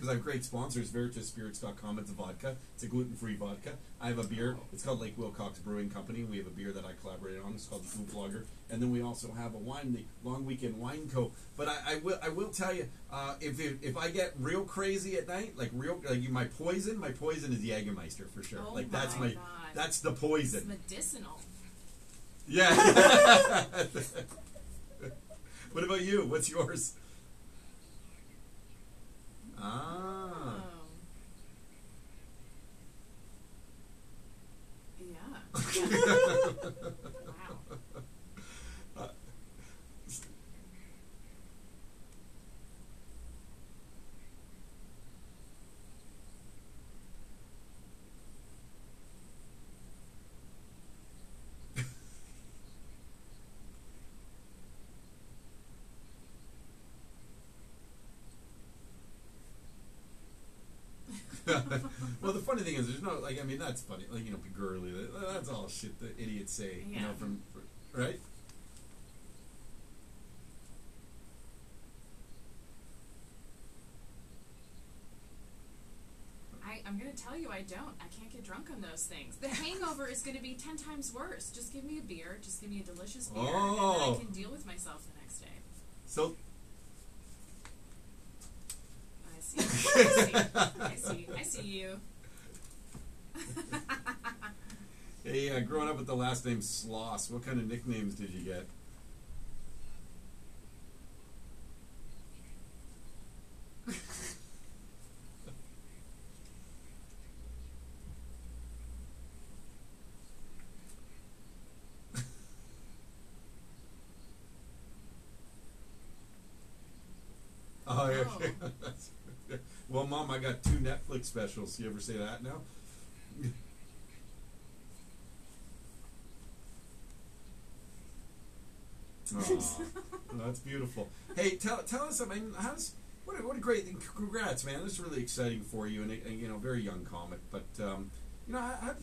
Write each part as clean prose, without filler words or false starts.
because I have great sponsors. VeritasSpirits.com. It's a vodka. It's a gluten-free vodka. I have a beer. It's called Lake Wilcox Brewing Company. We have a beer that I collaborated on. It's called the Food Vlogger. And then we also have a wine, the Long Weekend Wine Co. But I will tell you, if I get real crazy at night, like my poison is Jägermeister for sure. Oh like my God. that's the poison. It's medicinal. Yeah. What about you? What's yours? Ah. Yeah. Wow. Well, the funny thing is, there's no that's funny. Like, be girly. That's all shit that idiots say. Yeah. Right. I'm going to tell you I don't. I can't get drunk on those things. The hangover is going to be 10 times worse. Just give me a beer. Just give me a delicious beer. And then I can deal with myself the next day. So. I see you. Hey, growing up with the last name Sloss, what kind of nicknames did you get? Oh, yeah. Okay. Well, Mom, I got 2 Netflix specials. You ever say that now? Oh, that's beautiful. Hey, tell us. I mean, what a great thing! Congrats, man. This is really exciting for you, and very young comic. But how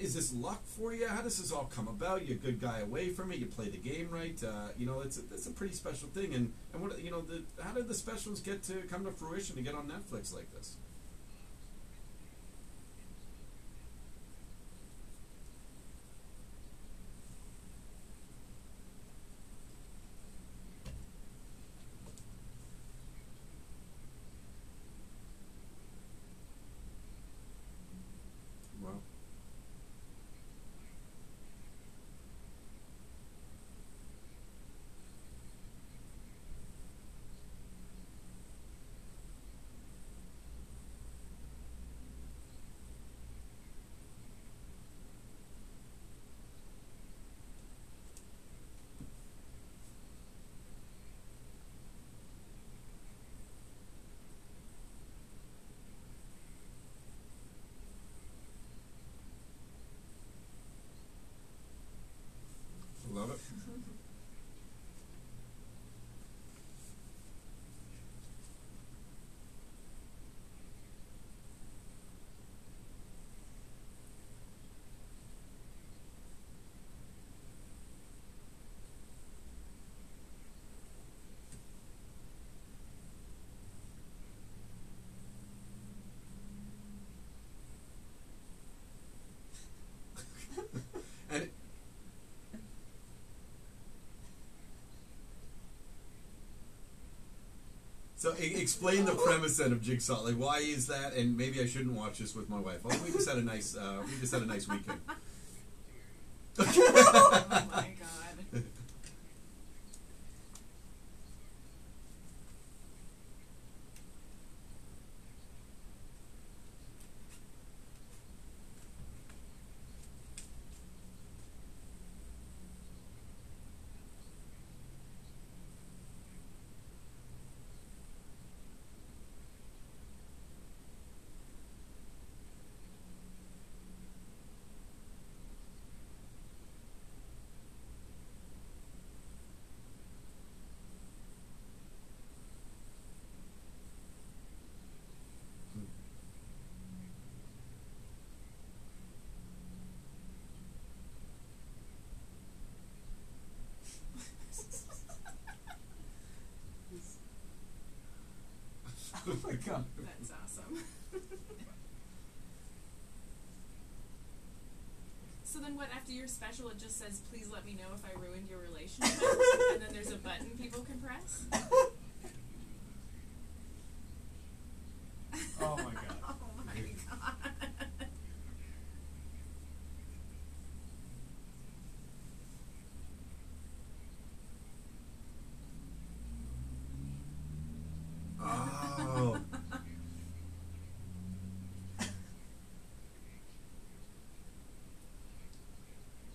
is this luck for you? How does this all come about? You're a good guy away from it. You play the game right. It's a pretty special thing. And what how did the specials get to come to fruition to get on Netflix like this? Wow. Love it. And so explain the premise then of Jigsaw. Like, why is that? And maybe I shouldn't watch this with my wife. Oh, we just had a nice weekend. Oh my God. Oh my God. That's them. So then what, after your special, it just says, please let me know if I ruined your relationship? And then there's a button people can press? Oh my god. Oh my god. Oh.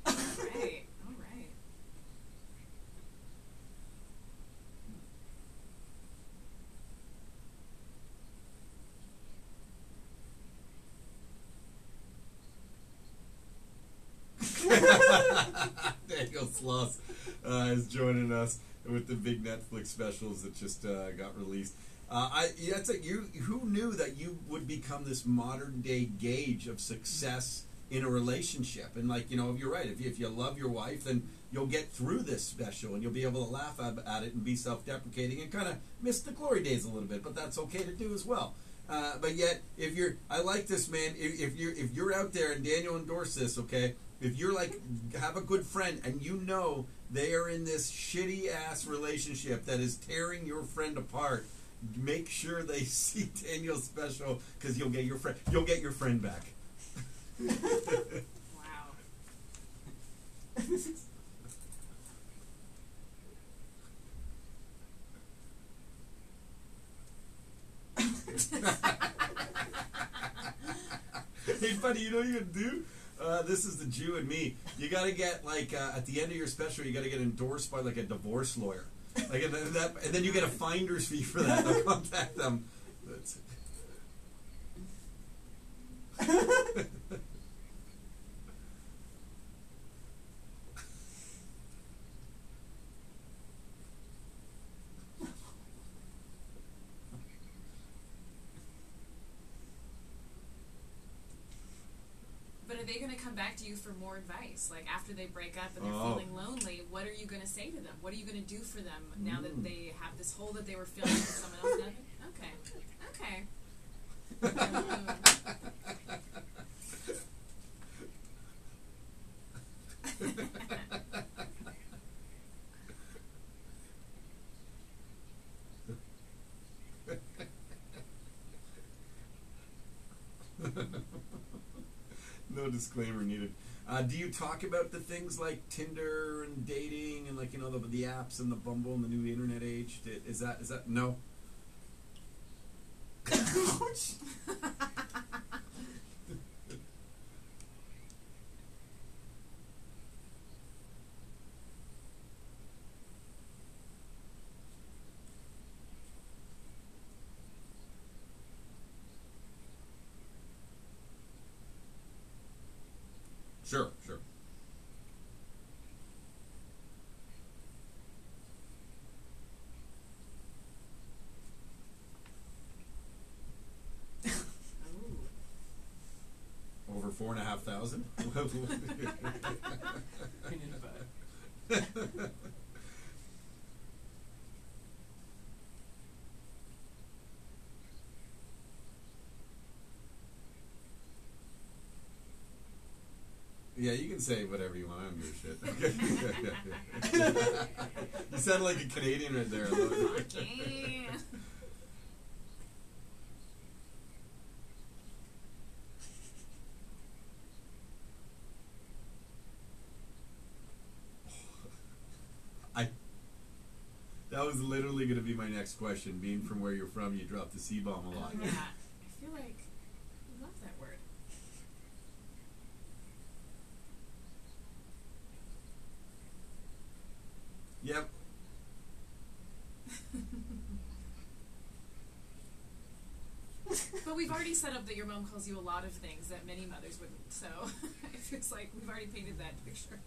Alright, alright. Daniel Sloss is joining us with the big Netflix specials that just got released. That's it. Who knew that you would become this modern day gauge of success in a relationship? And like, you know, you're right. If you love your wife, then you'll get through this special and you'll be able to laugh at it and be self-deprecating and kind of miss the glory days a little bit. But that's okay to do as well. But yet, I like this, man. If you're out there, and Daniel endorsed this, okay. If you're like, have a good friend and you know they are in this shitty ass relationship that is tearing your friend apart, make sure they see Daniel's special, because you'll get your friend back. Wow. Hey, buddy, you know what you gotta do? This is the Jew and me. You gotta get like at the end of your special, you gotta get endorsed by like a divorce lawyer, like and then you get a finder's fee for that. I'll contact them. But are they going to come back to you for more advice? Like, after they break up and they're feeling lonely, what are you going to say to them? What are you going to do for them now that they have this hole that they were filling with someone else? Okay. No disclaimer needed. Do you talk about the things like Tinder and dating and like, you know, the apps and the Bumble and the new internet age? Is that no? Ouch. Sure. Over 4,500. Opinion about it. Yeah, you can say whatever you want. I don't give a shit. You sound like a Canadian right there. Okay. That was literally going to be my next question. Being from where you're from, you drop the C-bomb a lot. Oh, yeah. I feel like I love that word. Yep. But we've already set up that your mom calls you a lot of things that many mothers wouldn't, so it feels like we've already painted that picture.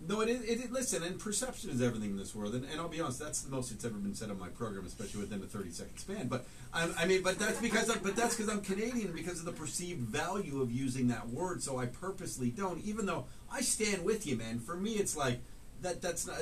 No, listen, and perception is everything in this world, and I'll be honest, that's the most it's ever been said on my program, especially within a 30-second span. But but that's because I'm Canadian, because of the perceived value of using that word. So I purposely don't, even though I stand with you, man. For me, it's like that's not.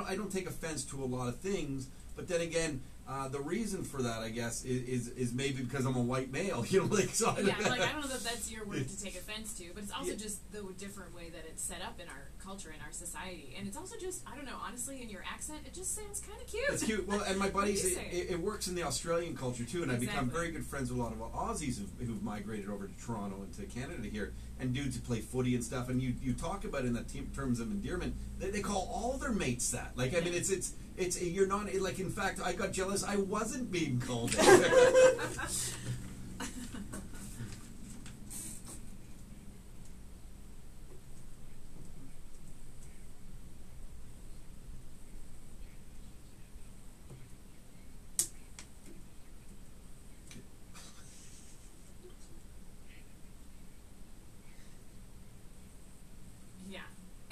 I don't take offense to a lot of things, but then again. The reason for that, I guess, is maybe because I'm a white male, so I don't know that that's your word to take offense to, but it's also just the different way that it's set up in our culture, in our society, and it's also just, I don't know, honestly, in your accent, it just sounds kind of cute. It's cute. Well, and my buddies, it works in the Australian culture too, and I've become very good friends with a lot of Aussies who've migrated over to Toronto and to Canada here, and dudes who play footy and stuff, and you talk about it in the terms of endearment, they call all their mates that. Like, I mean, it's you're not, like, in fact, I got jealous I wasn't being called that.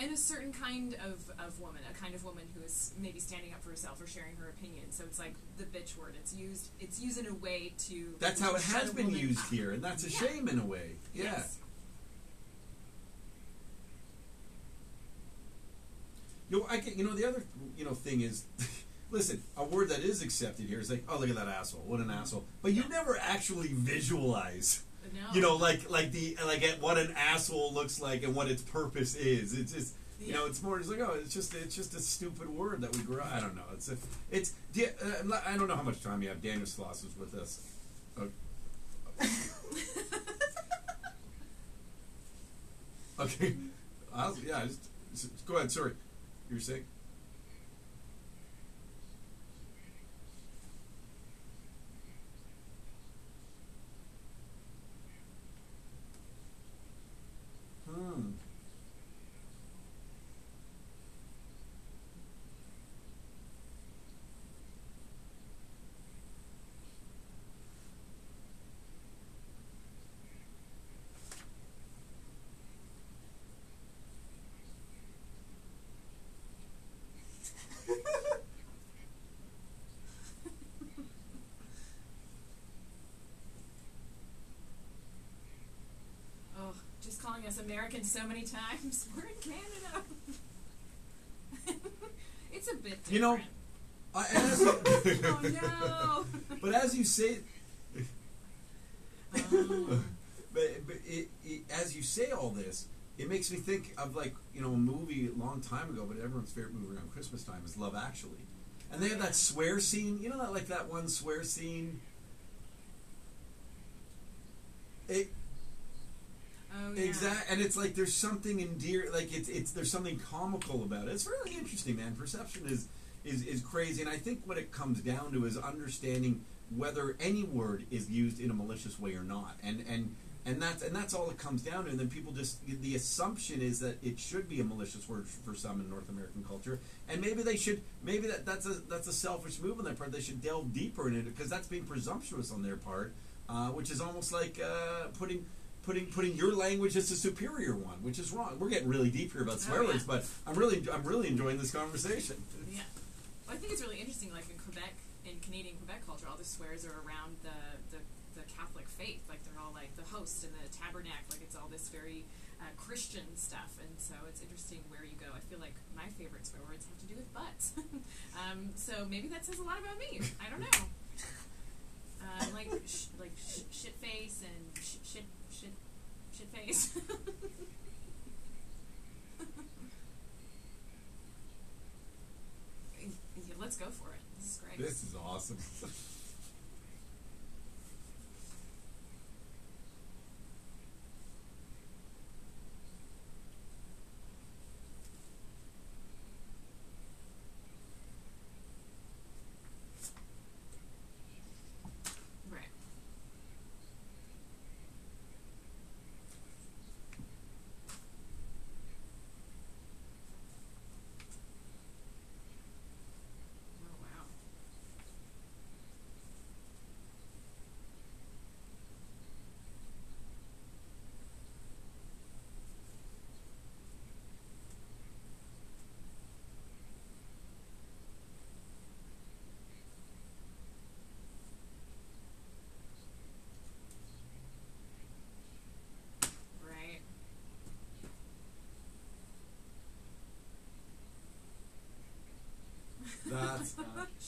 And a certain kind of woman, a kind of woman who is maybe standing up for herself or sharing her opinion. So it's like the bitch word. It's used in a way to. That's how it has been used here, and that's a shame in a way. Yeah. Yes. The other thing is, listen, a word that is accepted here is like, oh, look at that asshole, what an asshole. But you never actually visualize. No. Like at what an asshole looks like and what its purpose is. It's just it's more just like, oh, it's just a stupid word that we grew up. I don't know. I don't know how much time you have. Daniel Sloss is with us. Okay. Just go ahead. Sorry, you were saying. Just calling us Americans so many times. We're in Canada. It's a bit different. Oh no! But as you say, as you say all this, it makes me think of a movie a long time ago, but everyone's favorite movie around Christmas time is Love Actually, and they have that swear scene. That one swear scene. Oh, yeah. Exactly, and it's like there's something endearing, like there's something comical about it. It's really interesting, man. Perception is crazy, and I think what it comes down to is understanding whether any word is used in a malicious way or not, and that's all it comes down to. And then people the assumption is that it should be a malicious word for some in North American culture, and maybe that's a selfish move on their part. They should delve deeper in it, because that's being presumptuous on their part, which is almost like putting your language as a superior one, which is wrong. We're getting really deep here about swear words, but I'm really enjoying this conversation. Yeah, well, I think it's really interesting. Like in Quebec, in Canadian Quebec culture, all the swears are around the Catholic faith. Like they're all like the host and the tabernacle. Like it's all this very Christian stuff. And so it's interesting where you go. I feel like my favorite swear words have to do with butts. So maybe that says a lot about me. I don't know. Shit face and shit face. Yeah, let's go for it. This is great. This is awesome.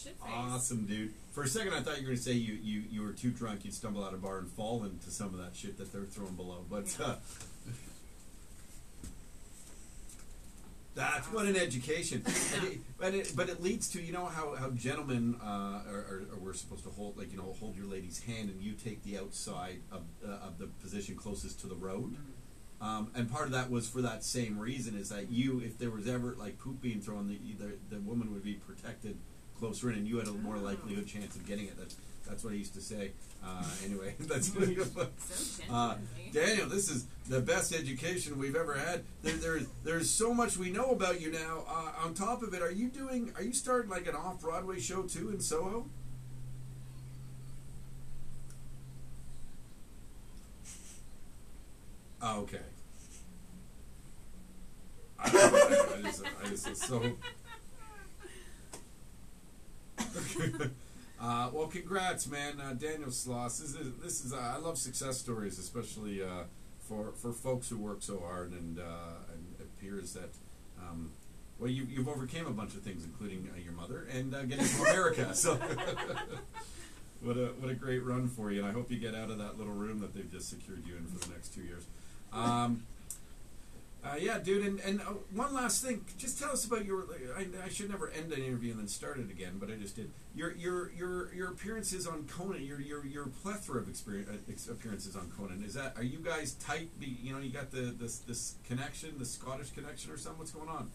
shit face. Awesome, dude. For a second, I thought you were going to say you were too drunk, you'd stumble out of a bar and fall into some of that shit that they're throwing below. But that's what an education. But it leads to, you know, how gentlemen we're supposed to hold, like, you know, hold your lady's hand and you take the outside of the position closest to the road. And part of that was for that same reason, is that you, if there was ever like poop being thrown, the woman would be protected closer in, and you had a more likelihood chance of getting it. That's what I used to say. Anyway, that's So genuine. Daniel. This is the best education we've ever had. There's so much we know about you now. On top of it, are you starting like an off-Broadway show too in Soho? Oh, okay. I just so. Well, congrats, man, Daniel Sloss. This is I love success stories, especially for folks who work so hard, and it appears that well, you've overcame a bunch of things, including your mother and getting to America. So. What a great run for you, and I hope you get out of that little room that they've just secured you in for the next 2 years. Yeah, dude, and one last thing. Just tell us about your. I should never end an interview and then start it again, but I just did. Your appearances on Conan. Your plethora of appearances on Conan. Are you guys tight? You know, you got this connection, the Scottish connection, or something. What's going on?